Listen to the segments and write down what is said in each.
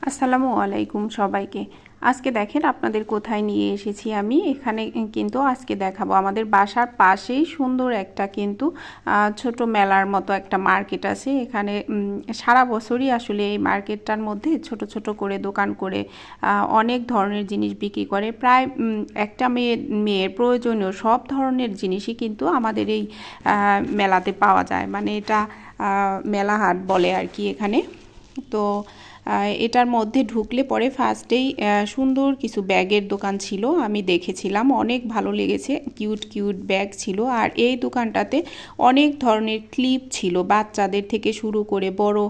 আসসালামু আলাইকুম সবাইকে। আজকে দেখেন আপনাদের কোথায় নিয়ে এসেছি আমি। এখানে কিন্তু আজকে দেখাবো আমাদের বাসার পাশেই সুন্দর একটা কিন্তু ছোট মেলার মতো একটা মার্কেট আছে। এখানে সারা বছরই আসলে এই মার্কেটটার মধ্যে ছোট ছোট করে দোকান করে অনেক ধরনের জিনিস বিক্রি করে। প্রায় একটা মেয়ের প্রয়োজনীয় সব ধরনের জিনিসই কিন্তু আমাদের এই মেলাতে পাওয়া যায়। মানে এটা মেলা হাট বলে আর কি এখানে। তো এটার মধ্যে ঢুকলে পরে ফার্স্টেই সুন্দর কিছু ব্যাগের দোকান ছিল, আমি দেখেছিলাম, অনেক ভালো লেগেছে। কিউট কিউট ব্যাগ ছিল। আর এই দোকানটাতে অনেক ধরনের ক্লিপ ছিল, বাচ্চাদের থেকে শুরু করে বড়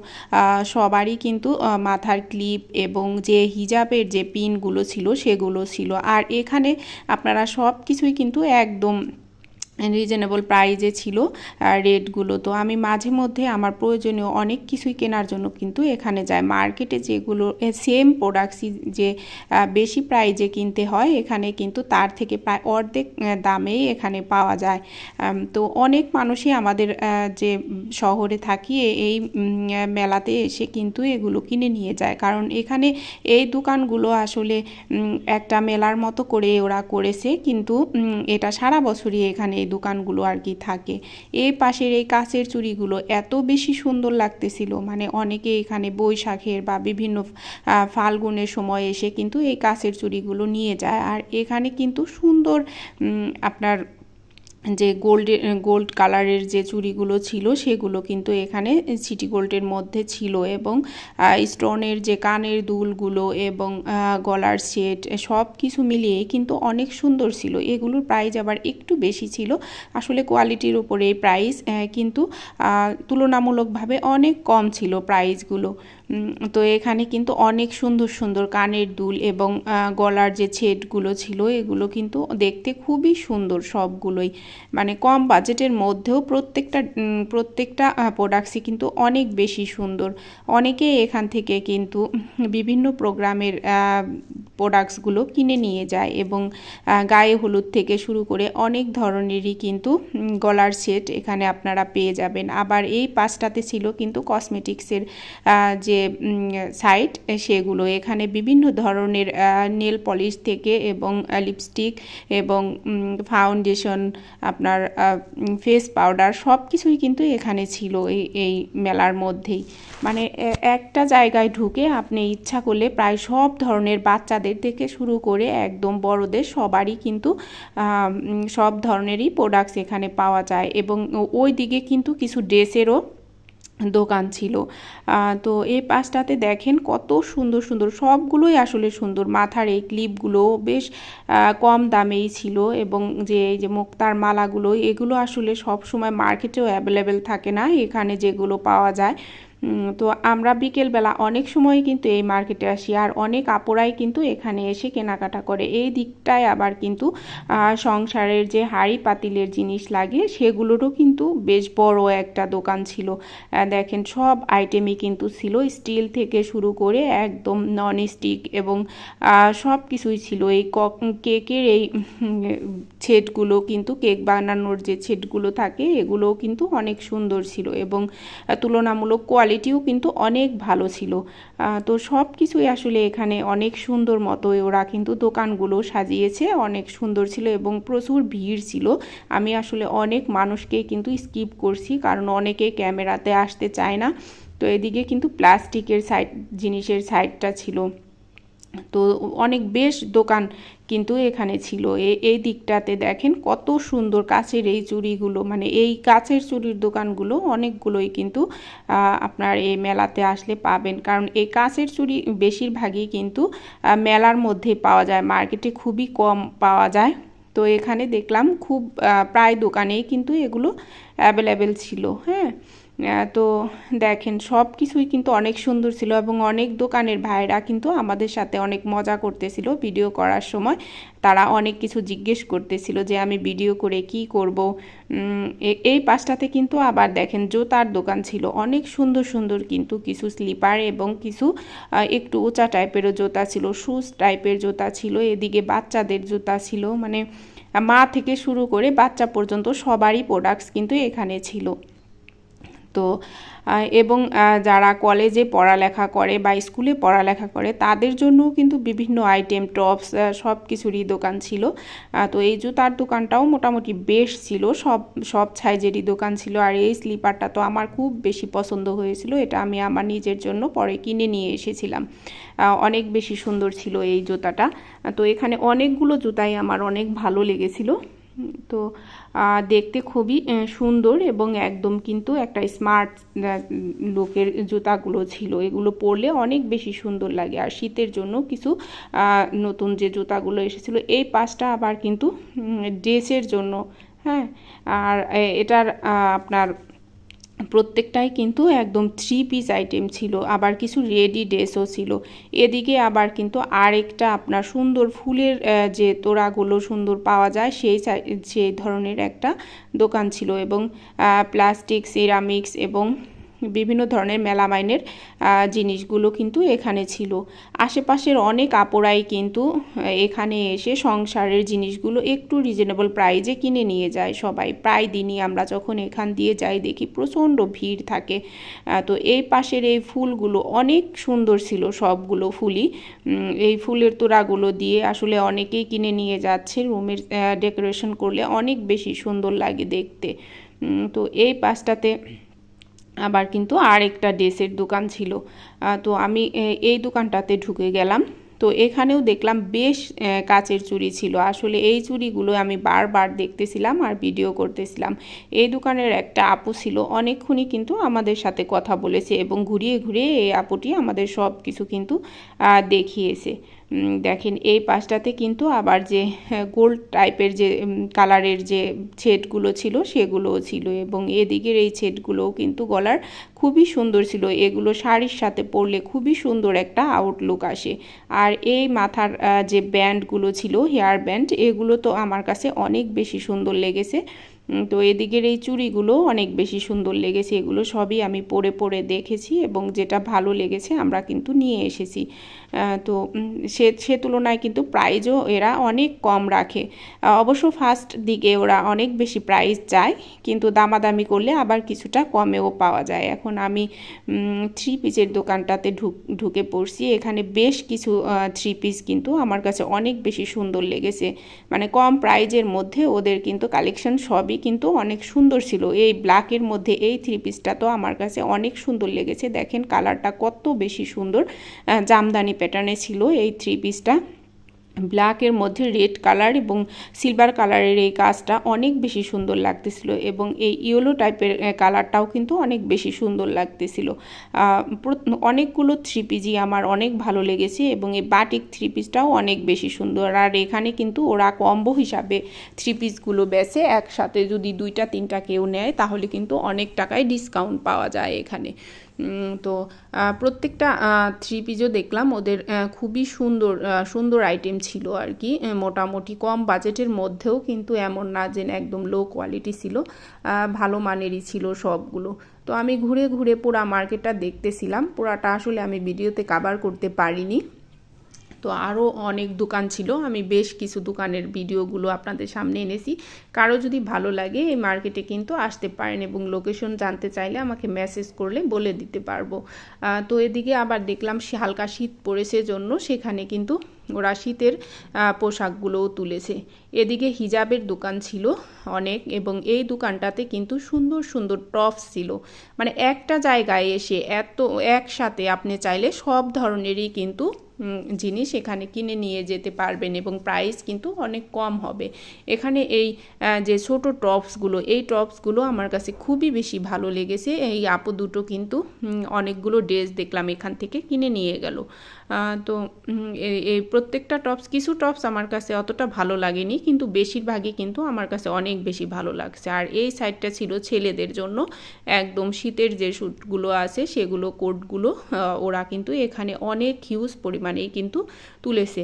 সবারই কিন্তু মাথার ক্লিপ এবং যে হিজাবের যে পিনগুলো ছিল সেগুলো ছিল। আর এখানে আপনারা সব কিছুই কিন্তু একদম রিজনেবল প্রাইজে ছিল রেটগুলো। তো আমি মাঝে মধ্যে আমার প্রয়োজনীয় অনেক কিছুই কেনার জন্য কিন্তু এখানে যাই। মার্কেটে যেগুলো সেম প্রোডাক্টসই যে বেশি প্রাইজে কিনতে হয়, এখানে কিন্তু তার থেকে প্রায় অর্ধেক দামেই এখানে পাওয়া যায়। তো অনেক মানুষই আমাদের যে শহরে থাকি এই মেলাতে এসে কিন্তু এগুলো কিনে নিয়ে যায়, কারণ এখানে এই দোকানগুলো আসলে একটা মেলার মতো করে ওরা করেছে, কিন্তু এটা সারা বছরই এখানে এই দোকানগুলো আর কি থাকে। এই পাশের এই কাচের চুড়িগুলো এত বেশি সুন্দর লাগতেছিল, মানে অনেকে এখানে বৈশাখের বা বিভিন্ন ফাল্গুনের সময় এসে কিন্তু এই কাচের চুড়িগুলো নিয়ে যায়। আর এখানে কিন্তু সুন্দর আপনার যে গোল্ড কালারের যে চুড়িগুলো ছিল সেগুলো কিন্তু এখানে সিটি গোল্ডের মধ্যে ছিল, এবং স্টোনের যে কানের দুলগুলো এবং গলার সেট সব কিছু মিলিয়ে কিন্তু অনেক সুন্দর ছিল। এগুলোর প্রাইস আবার একটু বেশি ছিল, আসলে কোয়ালিটির উপরে এই প্রাইস, কিন্তু তুলনামূলকভাবে অনেক কম ছিল প্রাইসগুলো। তো এখানে কিন্তু অনেক সুন্দর সুন্দর কানের দুল এবং গলার যে সেটগুলো ছিল এগুলো কিন্তু দেখতে খুবই সুন্দর সবগুলোই, মানে কম বাজেটের মধ্যেও প্রত্যেকটা প্রোডাক্টসই কিন্তু অনেক বেশি সুন্দর। অনেকেই এখান থেকে কিন্তু বিভিন্ন প্রোগ্রামের প্রোডাক্টসগুলো কিনে নিয়ে যায়, এবং গায়ে হলুদ থেকে শুরু করে অনেক ধরনেরই কিন্তু গলার সেট এখানে আপনারা পেয়ে যাবেন। আবার এই পাশটাতে ছিল কিন্তু কসমেটিক্সের যে সাইট, সেগুলো এখানে বিভিন্ন ধরনের নেল পলিশ থেকে এবং লিপস্টিক এবং ফাউন্ডেশন, আপনার ফেস পাউডার সব কিছুই কিন্তু এখানে ছিল এই মেলার মধ্যেই। মানে একটা জায়গায় ঢুকে আপনি ইচ্ছা করলে প্রায় সব ধরনের বাচ্চাদের থেকে শুরু করে একদম বড়দের সবারই কিন্তু সব ধরনেরই প্রোডাক্টস এখানে পাওয়া যায়। এবং ওই দিকে কিন্তু কিছু ড্রেসেরও দোকান ছিল। তো এই পাশটাতে দেখেন কত সুন্দর সুন্দর, সবগুলোই আসলে সুন্দর। মাথার এই ক্লিপগুলো বেশ কম দামেই ছিল, এবং যে এই যে মুক্তার মালাগুলো এগুলো আসলে সব সময় মার্কেটেও অ্যাভেলেবেল থাকে না, এখানে যেগুলো পাওয়া যায়। তো আমরা বিকেলবেলা অনেক সময় কিন্তু এই মার্কেটে আসি, আর অনেক আপুরাই কিন্তু এখানে এসে কেনাকাটা করে। এই দিকটায় আবার কিন্তু সংসারের যে হাঁড়ি পাতিলের জিনিস লাগে সেগুলোরও কিন্তু বেশ বড় একটা দোকান ছিল। দেখেন সব আইটেমই কিন্তু ছিল, স্টিল থেকে শুরু করে একদম নন স্টিক, এবং সব কিছুই ছিল। এই কেকের এই ছেটগুলো কিন্তু, কেক বানানোর যে ছেটগুলো থাকে এগুলোও কিন্তু অনেক সুন্দর ছিল, এবং তুলনামূলক কোয়ালিটিও কিন্তু অনেক ভালো ছিল। তো সব কিছুই আসলে এখানে অনেক সুন্দর মতো ওরা কিন্তু দোকানগুলো সাজিয়েছে, অনেক সুন্দর ছিল এবং প্রচুর ভিড় ছিল। আমি আসলে অনেক মানুষকেই কিন্তু স্কিপ করছি, কারণ অনেকে ক্যামেরাতে আসতে চায় না। তো এদিকে কিন্তু প্লাস্টিকের জিনিসের সাইডটা ছিল। তো অনেক বেশ দোকান কিন্তু এখানে ছিল। এই দিকটাতে দেখেন কত সুন্দর কাচের এই চুড়িগুলো, মানে এই কাচের চুড়ির দোকানগুলো অনেকগুলোই কিন্তু আপনার এই মেলাতে আসলে পাবেন, কারণ এই কাচের চুড়ি বেশিরভাগই কিন্তু মেলার মধ্যে পাওয়া যায়, মার্কেটে খুবই কম পাওয়া যায়। তো এখানে দেখলাম খুব প্রায় দোকানেই কিন্তু এগুলো অ্যাভেলেবেল ছিল। হ্যাঁ, তো দেখেন সব কিছুই কিন্তু অনেক সুন্দর ছিল, এবং অনেক দোকানের ভাইরা কিন্তু আমাদের সাথে অনেক মজা করতেছিল ভিডিও করার সময়। তারা অনেক কিছু জিজ্ঞেস করতেছিল যে আমি ভিডিও করে কি করব। এই পাশটাতে কিন্তু আবার দেখেন জুতার দোকান ছিল, অনেক সুন্দর সুন্দর কিন্তু কিছু স্লিপার এবং কিছু একটু উঁচা টাইপেরও জুতা ছিল, শুজ টাইপের জুতা ছিল। এদিকে বাচ্চাদের জুতা ছিল, মানে মা থেকে শুরু করে বাচ্চা পর্যন্ত সবারই প্রোডাক্টস কিন্তু এখানে ছিল। তো এবং যারা কলেজে পড়ালেখা করে বা স্কুলে পড়ালেখা করে তাদের জন্যও কিন্তু বিভিন্ন আইটেম টপস সব কিছুরই দোকান ছিল। তো এই জুতার দোকানটাও মোটামুটি বেশ ছিল, সব সাইজেরই দোকান ছিল। আর এই স্লিপারটা তো আমার খুব বেশি পছন্দ হয়েছিল, এটা আমি আমার নিজের জন্য পরে কিনে নিয়ে এসেছিলাম। অনেক বেশি সুন্দর ছিল এই জুতাটা। তো এখানে অনেকগুলো জুতাই আমার অনেক ভালো লেগেছিল। তো দেখতে খুবই সুন্দর এবং একদম কিন্তু একটা স্মার্ট লুকের জুতাগুলো ছিল। এগুলো পরলে অনেক বেশি সুন্দর লাগে। আর শীতের জন্য কিছু নতুন যে জুতাগুলো এসেছিলো, এই পাশটা আবার কিন্তু ড্রেসের জন্য, হ্যাঁ। আর এটার আপনার প্রত্যেকটাই কিন্তু একদম 3 পিস আইটেম ছিল, আবার কিছু রেডি ড্রেসও ছিল। এদিকে আবার কিন্তু আরেকটা আপনার সুন্দর ফুলের যে তোড়াগুলো সুন্দর পাওয়া যায় সেই ধরনের একটা দোকান ছিল, এবং প্লাস্টিক, সিরামিক্স এবং বিভিন্ন ধরনের মেলামাইনের জিনিসগুলো কিন্তু এখানে ছিল। আশেপাশের অনেক আপুরাই কিন্তু এখানে এসে সংসারের জিনিসগুলো একটু রিজনেবল প্রাইজে কিনে নিয়ে যায় সবাই। প্রায় দিনই আমরা যখন এখান দিয়ে যাই দেখি প্রচণ্ড ভিড় থাকে। তো এই পাশের এই ফুলগুলো অনেক সুন্দর ছিল, সবগুলো ফুলই। এই ফুলের তোড়াগুলো দিয়ে আসলে অনেকেই কিনে নিয়ে যাচ্ছে, রুমের ডেকোরেশন করলে অনেক বেশি সুন্দর লাগে দেখতে। তো এই পাশটাতে আবার কিন্তু আর একটা ড্রেসের দোকান ছিল। তো আমি এই দোকানটাতে ঢুকে গেলাম। তো এখানেও দেখলাম বেশ কাচের চুড়ি ছিল। আসলে এই চুড়িগুলো আমি বারবার দেখতেছিলাম আর ভিডিও করতেছিলাম। এই দোকানের একটা আপু ছিল, অনেকক্ষণই কিন্তু আমাদের সাথে কথা বলেছে এবং ঘুরিয়ে ঘুরিয়ে এই আপুটি আমাদের সব কিছু কিন্তু দেখিয়েছে। দেখেন এই পাশটাতে কিন্তু আবার যে গোল্ড টাইপের যে কালারের যে ছেটগুলো ছিল সেগুলোও ছিল, এবং এদিকের এই ছেটগুলোও কিন্তু গলার খুবই সুন্দর ছিল। এগুলো শাড়ির সাথে পরলে খুবই সুন্দর একটা আউটলুক আসে। আর এই মাথার যে ব্যান্ডগুলো ছিল, হেয়ার ব্যান্ড, এগুলো তো আমার কাছে অনেক বেশি সুন্দর লেগেছে। তো এদিকের এই চুড়িগুলো অনেক বেশি সুন্দর লেগেছে। এগুলো সবই আমি পরে পরে দেখেছি এবং যেটা ভালো লেগেছে আমরা কিন্তু নিয়ে এসেছি। তো সে তুলনায় কিন্তু প্রাইজও এরা অনেক কম রাখে। অবশ্য ফার্স্ট দিকে ওরা অনেক বেশি প্রাইস চায়, কিন্তু দামাদামি করলে আবার কিছুটা কমেও পাওয়া যায়। এখন আমি 3 পিসের দোকানটাতে ঢুকে পড়ছি। এখানে বেশ কিছু 3 পিস কিন্তু আমার কাছে অনেক বেশি সুন্দর লেগেছে। মানে কম প্রাইজের মধ্যে ওদের কিন্তু কালেকশন সবই কিন্তু অনেক সুন্দর ছিল। এই ব্ল্যাকের মধ্যে এই 3 পিসটা তো আমার কাছে অনেক সুন্দর লেগেছে। দেখেন কালারটা কত বেশি সুন্দর, জামদানি প্যাটার্নে ছিল এই 3 পিসটা। ব্ল্যাকের মধ্যে রেড কালার এবং সিলভার কালারের এই কাজটা অনেক বেশি সুন্দর লাগতেছিল, এবং এই ইয়েলো টাইপের কালারটাও কিন্তু অনেক বেশি সুন্দর লাগতেছিল। অনেকগুলো 3 পিসই আমার অনেক ভালো লেগেছে, এবং এই বাটিক 3 পিসটাও অনেক বেশি সুন্দর। আর এখানে কিন্তু ওরা কম্বো হিসাবে 3 পিসগুলো বেচে, একসাথে যদি 2টা 3টা কেউ নেয় তাহলে কিন্তু অনেক টাকায় ডিসকাউন্ট পাওয়া যায় এখানে। তো প্রত্যেকটা 3 পিসও দেখলাম ওদের খুবই সুন্দর সুন্দর আইটেম ছিল আর কি। মোটামুটি কম বাজেটের মধ্যেও কিন্তু এমন না যে একদম লো কোয়ালিটি ছিল, ভালো মানেরই ছিল সবগুলো। তো আমি ঘুরে ঘুরে পুরা মার্কেটটা দেখতেছিলাম, পুরাটা আসলে আমি ভিডিওতে কভার করতে পারিনি। তো আরও অনেক দোকান ছিল, আমি বেশ কিছু দোকানের ভিডিওগুলো আপনাদের সামনে এনেছি। কারো যদি ভালো লাগে এই মার্কেটে কিন্তু আসতে পারেন, এবং লোকেশন জানতে চাইলে আমাকে মেসেজ করলে বলে দিতে পারবো। তো এদিকে আবার দেখলাম হালকা শীত পড়েছে জন্য সেখানে কিন্তু ওরা শীতের পোশাকগুলোও তুলেছে। এদিকে হিজাবের দোকান ছিল অনেক, এবং এই দোকানটাতে কিন্তু সুন্দর সুন্দর টপস ছিল। মানে একটা জায়গায় এসে এত একসাথে আপনি চাইলে সব ধরনেরই কিন্তু জিনিস এখানে কিনে নিয়ে যেতে পারবেন, এবং প্রাইস কিন্তু অনেক কম হবে। এখানে এই যে ছোট টপসগুলো, এই টপসগুলো আমার কাছে খুবই বেশি ভালো লেগেছে। এই আপু দুটো কিন্তু অনেকগুলো ড্রেস দেখলাম এখান থেকে কিনে নিয়ে গেল। তো এই প্রত্যেকটা টপস, কিছু টপস আমার কাছে অতটা ভালো লাগেনি, কিন্তু বেশিরভাগই কিন্তু আমার কাছে অনেক বেশি ভালো লাগছে। আর এই সাইডটা ছিল ছেলেদের জন্য, একদম শীতের যে স্যুটগুলো আছে সেগুলো, কোটগুলো ওরা কিন্তু এখানে অনেক হিউজ পরিমাণেই কিন্তু তুলেছে।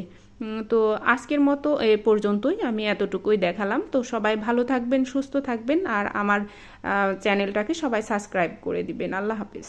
তো আজকের মতো এ পর্যন্তই, আমি এতটুকুই দেখালাম। তো সবাই ভালো থাকবেন, সুস্থ থাকবেন, আর আমার চ্যানেলটাকে সবাই সাবস্ক্রাইব করে দিবেন। আল্লাহ হাফেজ।